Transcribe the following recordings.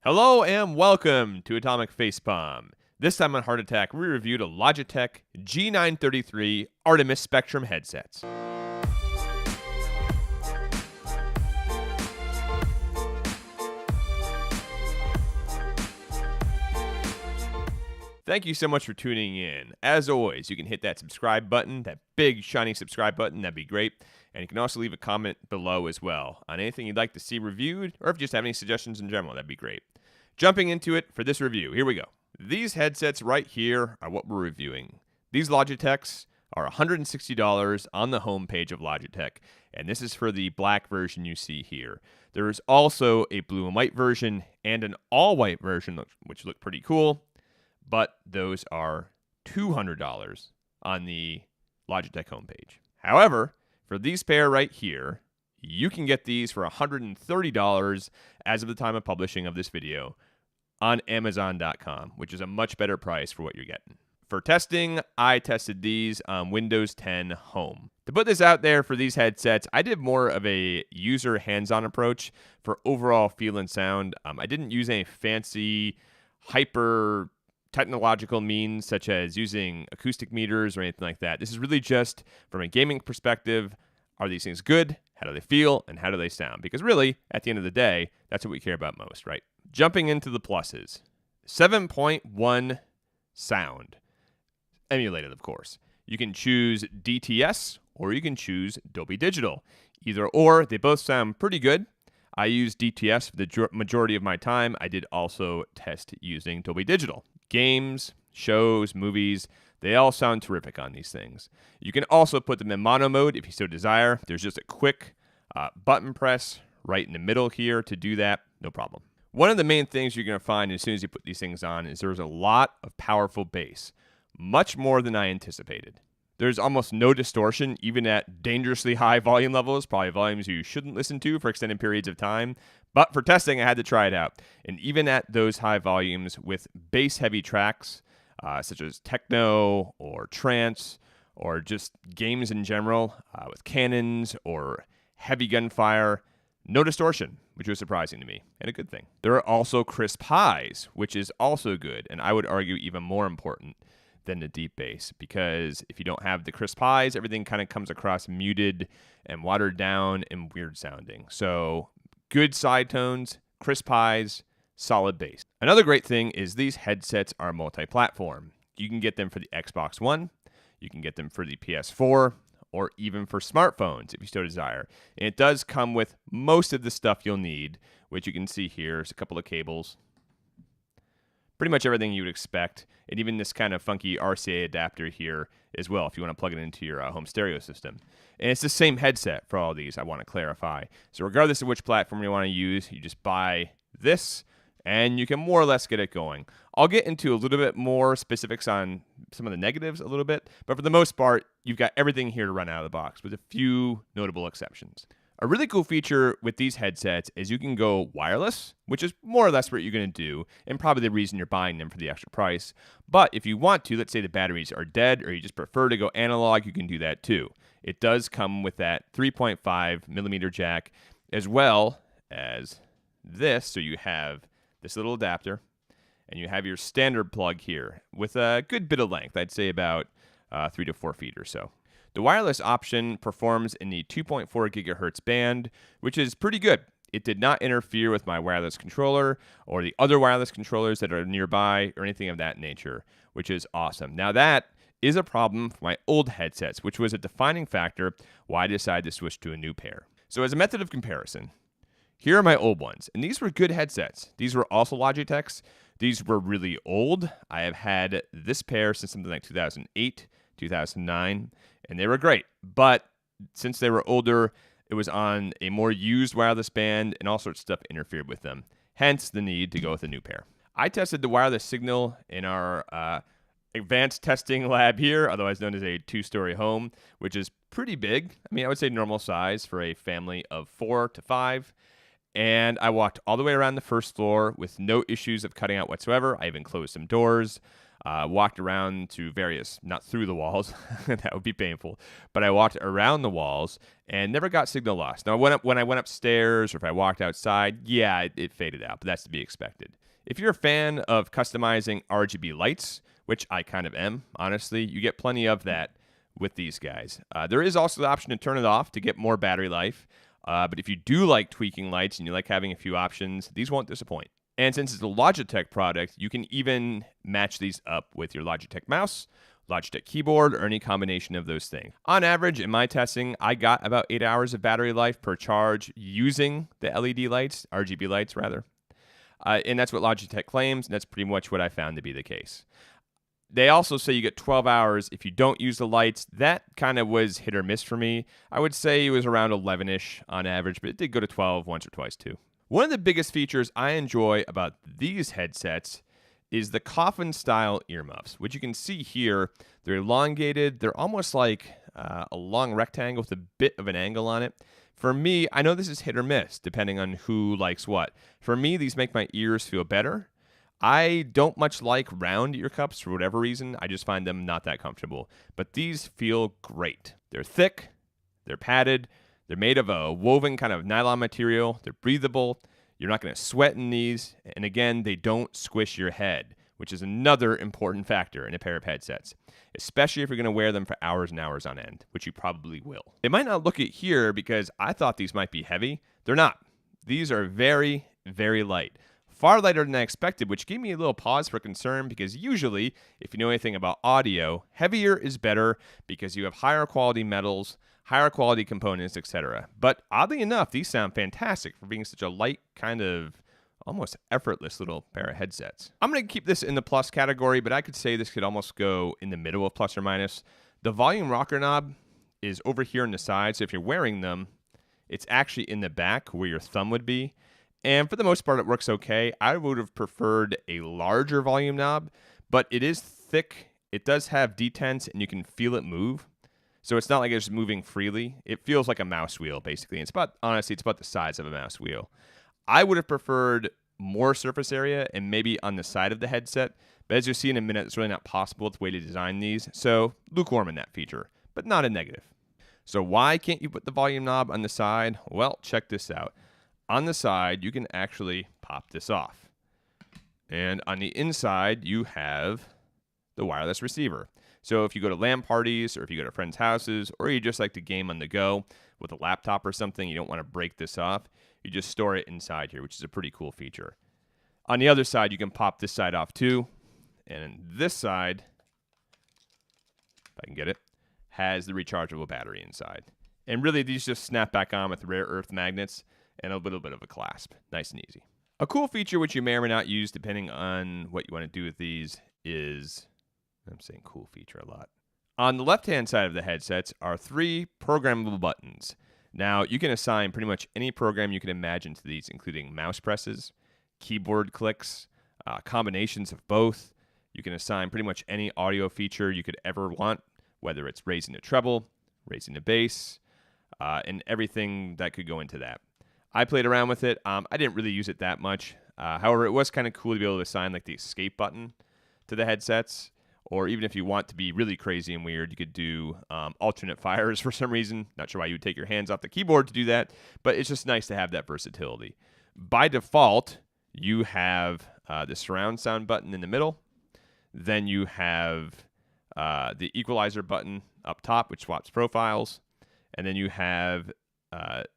Hello and welcome to Atomic Facepalm. This time on Heart Attack, we reviewed a Logitech G933 Artemis Spectrum headsets. Thank you so much for tuning in. As always, you can hit that subscribe button, that big shiny subscribe button, that'd be great. And you can also leave a comment below as well on anything you'd like to see reviewed, or if you just have any suggestions in general, that'd be great. Jumping into it for this review, here we go. These headsets right here are what we're reviewing. These Logitechs are $160 on the homepage of Logitech, and this is for the black version you see here. There is also a blue and white version and an all-white version, which look pretty cool. But those are $200 on the Logitech homepage. However, for these pair right here, you can get these for $130 as of the time of publishing of this video on Amazon.com, which is a much better price for what you're getting. For testing, I tested these on Windows 10 Home. To put this out there for these headsets, I did more of a user hands-on approach for overall feel and sound. I didn't use any fancy, hyper technological means such as using acoustic meters or anything like that. This is really just from a gaming perspective. Are these things good? How do they feel? And how do they sound? Because really, at the end of the day, that's what we care about most, right? Jumping into the pluses. 7.1 sound. Emulated, of course. You can choose DTS or you can choose Dolby Digital. Either or, they both sound pretty good. I use DTS for the majority of my time. I did also test using Dolby Digital. Games, shows, movies, they all sound terrific on these things. You can also put them in mono mode if you so desire. There's just a quick button press right in the middle here to do that. No problem. One of the main things you're going to find as soon as you put these things on is there's a lot of powerful bass, much more than I anticipated. There's almost no distortion, even at dangerously high volume levels, probably volumes you shouldn't listen to for extended periods of time. But for testing, I had to try it out. And even at those high volumes with bass-heavy tracks, such as techno or trance, or just games in general, with cannons or heavy gunfire, no distortion, which was surprising to me, and a good thing. There are also crisp highs, which is also good, and I would argue even more important than the deep bass, because if you don't have the crisp highs, everything kind of comes across muted and watered down and weird sounding. So good side tones, crisp highs, solid bass. Another great thing is these headsets are multi-platform. You can get them for the Xbox One, you can get them for the PS4, or even for smartphones if you so desire. And it does come with most of the stuff you'll need, which you can see here is a couple of cables. Pretty much everything you would expect, and even this kind of funky RCA adapter here as well if you want to plug it into your home stereo system. And it's the same headset for all these, I want to clarify. So regardless of which platform you want to use, you just buy this, and you can more or less get it going. I'll get into a little bit more specifics on some of the negatives a little bit, but for the most part, you've got everything here to run out of the box, with a few notable exceptions. A really cool feature with these headsets is you can go wireless, which is more or less what you're going to do, and probably the reason you're buying them for the extra price. But if you want to, let's say the batteries are dead, or you just prefer to go analog, you can do that too. It does come with that 3.5 millimeter jack, as well as this, so you have this little adapter, and you have your standard plug here with a good bit of length. I'd say about 3 to 4 feet or so. The wireless option performs in the 2.4 gigahertz band, which is pretty good. It did not interfere with my wireless controller or the other wireless controllers that are nearby or anything of that nature, which is awesome. Now that is a problem for my old headsets, which was a defining factor why I decided to switch to a new pair. So as a method of comparison, here are my old ones, and these were good headsets. These were also Logitechs. These were really old. I have had this pair since something like 2008, 2009, and they were great. But since they were older, it was on a more used wireless band, and all sorts of stuff interfered with them. Hence the need to go with a new pair. I tested the wireless signal in our advanced testing lab here, otherwise known as a 2-story home, which is pretty big. I mean, I would say normal size for a family of 4 to 5. And I walked all the way around the first floor with no issues of cutting out whatsoever. I even closed some doors. Walked around to various, not through the walls, that would be painful, but I walked around the walls and never got signal loss. Now, when I went upstairs or if I walked outside, yeah, it faded out, but that's to be expected. If you're a fan of customizing RGB lights, which I kind of am, honestly, you get plenty of that with these guys. There is also the option to turn it off to get more battery life, but if you do like tweaking lights and you like having a few options, these won't disappoint. And since it's a Logitech product, you can even match these up with your Logitech mouse, Logitech keyboard, or any combination of those things. On average, in my testing, I got about 8 hours of battery life per charge using the LED lights, RGB lights rather. And that's what Logitech claims, and that's pretty much what I found to be the case. They also say you get 12 hours if you don't use the lights. That kind of was hit or miss for me. I would say it was around 11-ish on average, but it did go to 12 once or twice too. One of the biggest features I enjoy about these headsets is the coffin-style earmuffs, which you can see here. They're elongated. They're almost like a long rectangle with a bit of an angle on it. For me, I know this is hit or miss, depending on who likes what. For me, these make my ears feel better. I don't much like round ear cups for whatever reason. I just find them not that comfortable. But these feel great. They're thick. They're padded. They're made of a woven kind of nylon material. They're breathable. You're not going to sweat in these. And again, they don't squish your head, which is another important factor in a pair of headsets, especially if you're going to wear them for hours and hours on end, which you probably will. It might not look it here because I thought these might be heavy. They're not. These are very, very light. Far lighter than I expected, which gave me a little pause for concern because usually, if you know anything about audio, heavier is better because you have higher quality metals, higher quality components, etc. But oddly enough, these sound fantastic for being such a light, kind of almost effortless little pair of headsets. I'm going to keep this in the plus category, but I could say this could almost go in the middle of plus or minus. The volume rocker knob is over here on the side, so if you're wearing them, it's actually in the back where your thumb would be. And for the most part, it works okay. I would have preferred a larger volume knob, but it is thick. It does have detents, and you can feel it move. So it's not like it's moving freely. It feels like a mouse wheel, basically. And honestly, it's about the size of a mouse wheel. I would have preferred more surface area and maybe on the side of the headset. But as you'll see in a minute, it's really not possible with the way to design these. So lukewarm in that feature, but not a negative. So why can't you put the volume knob on the side? Well, check this out. On the side, you can actually pop this off. And on the inside, you have the wireless receiver. So if you go to LAN parties or if you go to friends' houses or you just like to game on the go with a laptop or something, you don't want to break this off, you just store it inside here, which is a pretty cool feature. On the other side, you can pop this side off too. And this side, if I can get it, has the rechargeable battery inside. And really, these just snap back on with rare earth magnets and a little bit of a clasp. Nice and easy. A cool feature which you may or may not use depending on what you want to do with these is, I'm saying cool feature a lot. On the left-hand side of the headsets are 3 programmable buttons. Now, you can assign pretty much any program you can imagine to these, including mouse presses, keyboard clicks, combinations of both. You can assign pretty much any audio feature you could ever want, whether it's raising the treble, raising the bass, and everything that could go into that. I played around with it. I didn't really use it that much. However, it was kind of cool to be able to assign like the escape button to the headsets. Or even if you want to be really crazy and weird, you could do alternate fires for some reason. Not sure why you would take your hands off the keyboard to do that, but it's just nice to have that versatility. By default, you have the surround sound button in the middle. Then you have the equalizer button up top, which swaps profiles. And then you have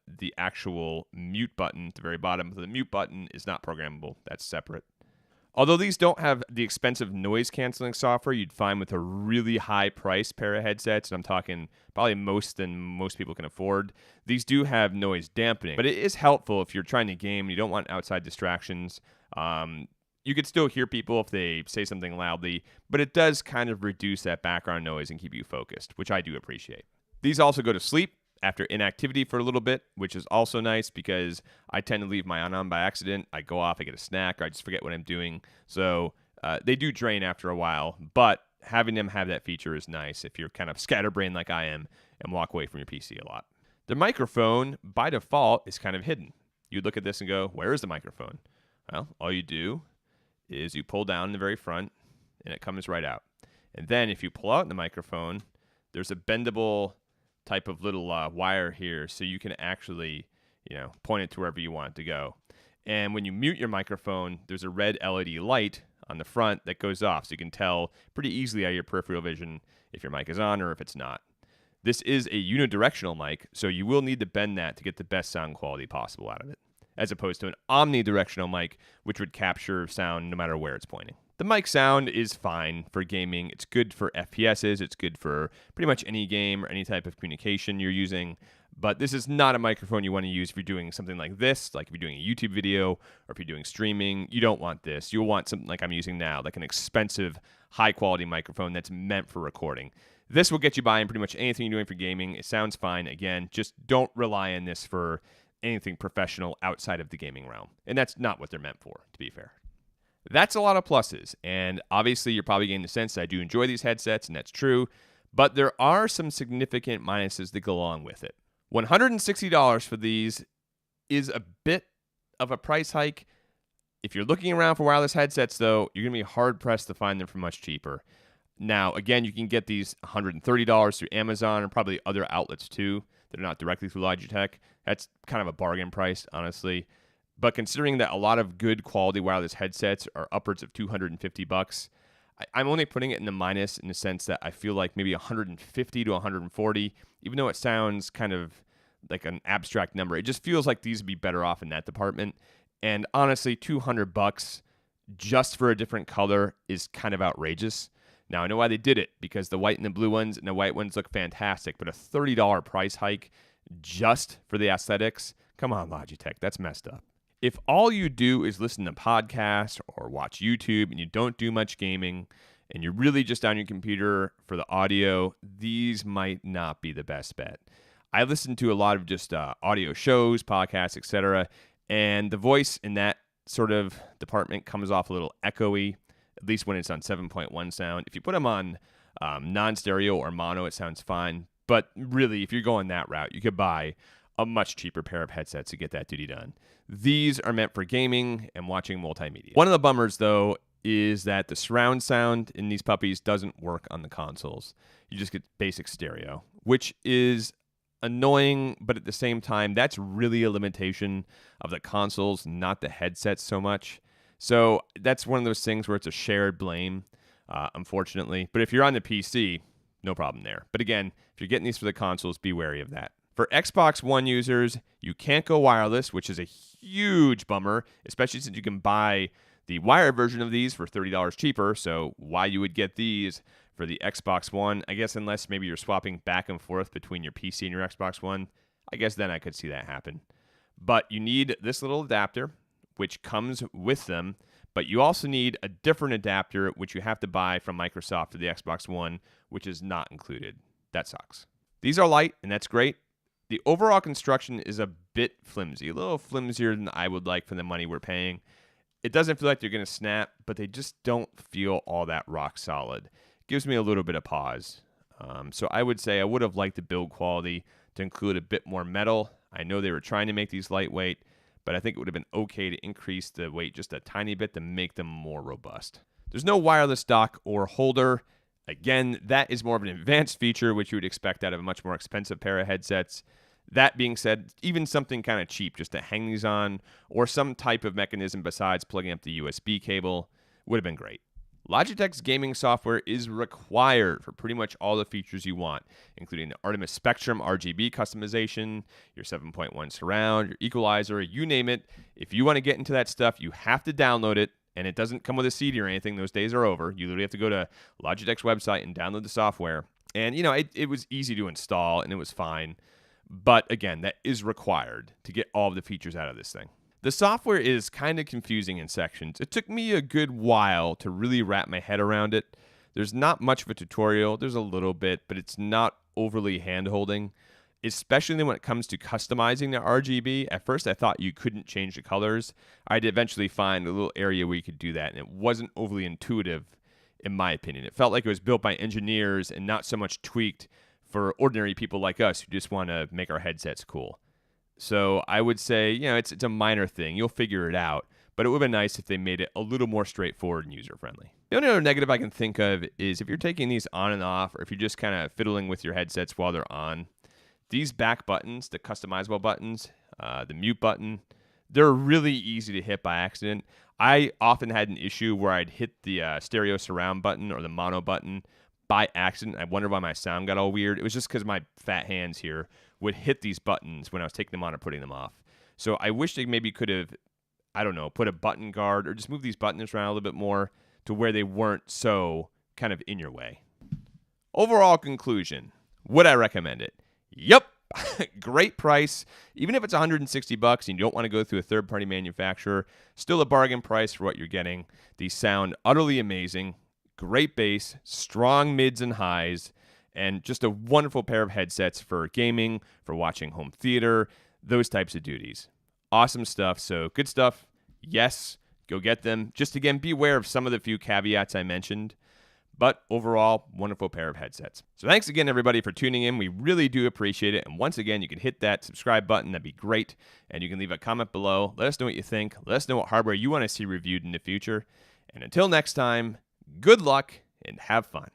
the actual mute button at the very bottom. The mute button is not programmable. That's separate. Although these don't have the expensive noise canceling software you'd find with a really high price pair of headsets, and I'm talking probably most people can afford, these do have noise dampening. But it is helpful if you're trying to game and you don't want outside distractions. You could still hear people if they say something loudly, but it does kind of reduce that background noise and keep you focused, which I do appreciate. These also go to sleep after inactivity for a little bit, which is also nice because I tend to leave my on by accident. I go off, I get a snack, or I just forget what I'm doing. So they do drain after a while, but having them have that feature is nice if you're kind of scatterbrained like I am and walk away from your PC a lot. The microphone, by default, is kind of hidden. You'd look at this and go, where is the microphone? Well, all you do is you pull down in the very front, and it comes right out. And then if you pull out the microphone, there's a bendable type of little wire here, so you can actually, point it to wherever you want it to go. And when you mute your microphone, there's a red LED light on the front that goes off, so you can tell pretty easily out of your peripheral vision if your mic is on or if it's not. This is a unidirectional mic, so you will need to bend that to get the best sound quality possible out of it, as opposed to an omnidirectional mic, which would capture sound no matter where it's pointing. The mic sound is fine for gaming. It's good for FPSs. It's good for pretty much any game or any type of communication you're using. But this is not a microphone you want to use if you're doing something like this, like if you're doing a YouTube video or if you're doing streaming. You don't want this. You'll want something like I'm using now, like an expensive, high-quality microphone that's meant for recording. This will get you by in pretty much anything you're doing for gaming. It sounds fine. Again, just don't rely on this for anything professional outside of the gaming realm. And that's not what they're meant for, to be fair. That's a lot of pluses, and obviously you're probably getting the sense that I do enjoy these headsets, and that's true, but there are some significant minuses that go along with it. $160 for these is a bit of a price hike. If you're looking around for wireless headsets, though, you're going to be hard-pressed to find them for much cheaper. Now, again, you can get these $130 through Amazon and probably other outlets, too, that are not directly through Logitech. That's kind of a bargain price, honestly. But considering that a lot of good quality wireless headsets are upwards of $250, I'm only putting it in the minus in the sense that I feel like maybe $150 to $140, even though it sounds kind of like an abstract number. It just feels like these would be better off in that department. And honestly, $200 just for a different color is kind of outrageous. Now, I know why they did it, because the white and the blue ones and the white ones look fantastic, but a $30 price hike just for the aesthetics? Come on, Logitech, that's messed up. If all you do is listen to podcasts or watch YouTube and you don't do much gaming and you're really just on your computer for the audio, these might not be the best bet. I listen to a lot of just audio shows, podcasts, etc., and the voice in that sort of department comes off a little echoey, at least when it's on 7.1 sound. If you put them on non-stereo or mono, it sounds fine. But really, if you're going that route, you could buy a much cheaper pair of headsets to get that duty done. These are meant for gaming and watching multimedia. One of the bummers, though, is that the surround sound in these puppies doesn't work on the consoles. You just get basic stereo, which is annoying, but at the same time, that's really a limitation of the consoles, not the headsets so much. So that's one of those things where it's a shared blame, unfortunately. But if you're on the PC, no problem there. But again, if you're getting these for the consoles, be wary of that. For Xbox One users, you can't go wireless, which is a huge bummer, especially since you can buy the wired version of these for $30 cheaper. So why you would get these for the Xbox One, I guess unless maybe you're swapping back and forth between your PC and your Xbox One, I guess then I could see that happen. But you need this little adapter, which comes with them, but you also need a different adapter, which you have to buy from Microsoft for the Xbox One, which is not included. That sucks. These are light, and that's great. The overall construction is a bit flimsy, a little flimsier than I would like for the money we're paying. It doesn't feel like they're going to snap, but they just don't feel all that rock solid. Gives me a little bit of pause. So I would say I would have liked the build quality to include a bit more metal. I know they were trying to make these lightweight, but I think it would have been okay to increase the weight just a tiny bit to make them more robust. There's no wireless dock or holder. Again, that is more of an advanced feature, which you would expect out of a much more expensive pair of headsets. That being said, even something kind of cheap just to hang these on, or some type of mechanism besides plugging up the USB cable, would have been great. Logitech's gaming software is required for pretty much all the features you want, including the Artemis Spectrum RGB customization, your 7.1 surround, your equalizer, you name it. If you want to get into that stuff, you have to download it. And it doesn't come with a CD or anything. Those days are over. You literally have to go to Logitech's website and download the software. And, it was easy to install, and it was fine. But, again, that is required to get all of the features out of this thing. The software is kind of confusing in sections. It took me a good while to really wrap my head around it. There's not much of a tutorial. There's a little bit, but it's not overly hand-holding. Especially when it comes to customizing the RGB. At first, I thought you couldn't change the colors. I'd eventually find a little area where you could do that, and it wasn't overly intuitive, in my opinion. It felt like it was built by engineers and not so much tweaked for ordinary people like us who just want to make our headsets cool. So I would say, it's a minor thing. You'll figure it out, but it would have been nice if they made it a little more straightforward and user-friendly. The only other negative I can think of is if you're taking these on and off, or if you're just kind of fiddling with your headsets while they're on, these back buttons, the customizable buttons, the mute button, they're really easy to hit by accident. I often had an issue where I'd hit the stereo surround button or the mono button by accident. I wonder why my sound got all weird. It was just because my fat hands here would hit these buttons when I was taking them on or putting them off. So I wish they maybe could have, I don't know, put a button guard or just move these buttons around a little bit more to where they weren't so kind of in your way. Overall conclusion, would I recommend it? Yep. Great price. Even if it's $160 and you don't want to go through a third-party manufacturer, still a bargain price for what you're getting. These sound utterly amazing. Great bass, strong mids and highs, and just a wonderful pair of headsets for gaming, for watching home theater, those types of duties. Awesome stuff. So good stuff. Yes, go get them. Just again, beware of some of the few caveats I mentioned. But overall, wonderful pair of headsets. So thanks again, everybody, for tuning in. We really do appreciate it. And once again, you can hit that subscribe button. That'd be great. And you can leave a comment below. Let us know what you think. Let us know what hardware you want to see reviewed in the future. And until next time, good luck and have fun.